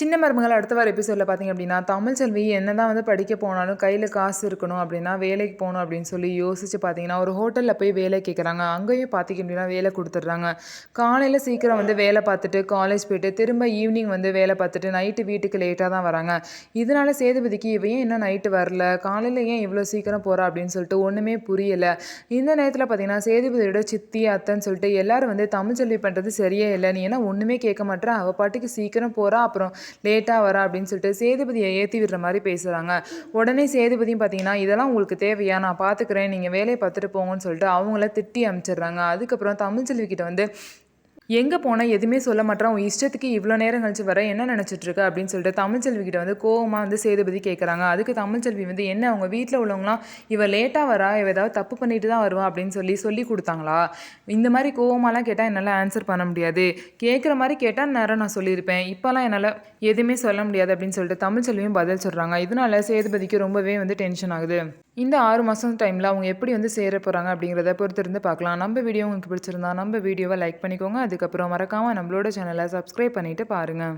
சின்ன மருமகள் அடுத்த வார எபிசோடில் பார்த்தீங்க அப்படின்னா, தமிழ்ச்செல்வி என்னதான் வந்து படிக்க போனாலும் கையில் காசு இருக்கணும் அப்படின்னா, வேலைக்கு போகணும் அப்படின்னு சொல்லி யோசிச்சு பார்த்தீங்கன்னா, ஒரு ஹோட்டலில் போய் வேலை கேட்குறாங்க. அங்கேயும் பார்த்தீங்க அப்படின்னா வேலை கொடுத்துட்றாங்க. காலையில் சீக்கிரம் வந்து வேலை பார்த்துட்டு, காலேஜ் போயிட்டு, திரும்ப ஈவினிங் வந்து வேலை பார்த்துட்டு, நைட்டு வீட்டுக்கு லேட்டாக தான் வராங்க. இதனால சேதுபதிக்கு இவ ஏன் இன்னும் நைட்டு வரல? காலையில் ஏன் இவ்வளோ சீக்கிரம் போகிறா அப்படின்னு சொல்லிட்டு ஒன்றுமே புரியல. இந்த நேரத்தில் பார்த்தீங்கன்னா, சேதுபதியோட சித்தி, அத்தைன்னு சொல்லிட்டு எல்லாரும் வந்து தமிழ்ச்செல்வி பண்ணுறது சரியே இல்லை. நீ ஏன்னா ஒன்றுமே கேட்க மாட்டேற, அவள் பாட்டுக்கு சீக்கிரம் போகிறா, அப்புறம் லேட்டாக வரா அப்படின்னு சொல்லிட்டு சேதுபதியை ஏற்றி விடுற மாதிரி பேசுகிறாங்க. உடனே சேதுபதியும் பார்த்தீங்கன்னா, இதெல்லாம் உங்களுக்கு தேவையா? நான் பார்த்துக்கிறேன், நீங்கள் வேலையை பார்த்துட்டு போங்கன்னு சொல்லிட்டு அவங்கள திட்டி அனுப்பிச்சிடுறாங்க. அதுக்கப்புறம் தமிழ்ச்செல்வி கிட்ட வந்து எங்கே போனால் எதுவுமே சொல்ல மாட்டேறான், உன் இஷ்டத்துக்கு இவ்வளோ நேரம் கழிச்சு வர என்ன நினச்சிட்ருக்க அப்படின்னு சொல்லிட்டு தமிழ்ச்செல்வி கிட்ட வந்து கோவமாக வந்து சேதுபதி கேட்குறாங்க. அதுக்கு தமிழ்ச்செல்வி வந்து என்ன அவங்க வீட்டில் உள்ளவங்களாம் இவ லேட்டாக வரா, இவ ஏதாவது தப்பு பண்ணிட்டு தான் வருவா அப்படின்னு சொல்லி கொடுத்தாங்களா? இந்த மாதிரி கோவமாலாம் கேட்டால் என்னால் ஆன்சர் பண்ண முடியாது. கேட்குற மாதிரி கேட்டால் நேரம் நான் சொல்லியிருப்பேன். இப்போலாம் என்னால் எதுவுமே சொல்ல முடியாது அப்படின்னு சொல்லிட்டு தமிழ்ச்செல்வியும் பதில் சொல்கிறாங்க. இதனால சேதுபதிக்கு ரொம்பவே வந்து டென்ஷன் ஆகுது. இந்த 6 மாதம் டைமில் அவங்க எப்படி வந்து சேர போகிறாங்க அப்படிங்கிறத பொறுத்திருந்து பார்க்கலாம். நம்ம வீடியோ உங்களுக்கு பிடிச்சிருந்தா நம்ம வீடியோவை லைக் பண்ணிக்கோங்க. அதுக்கப்புறம் மறக்காமல் நம்மளோட சேனலை சப்ஸ்கிரைப் பண்ணிவிட்டு பாருங்கள்.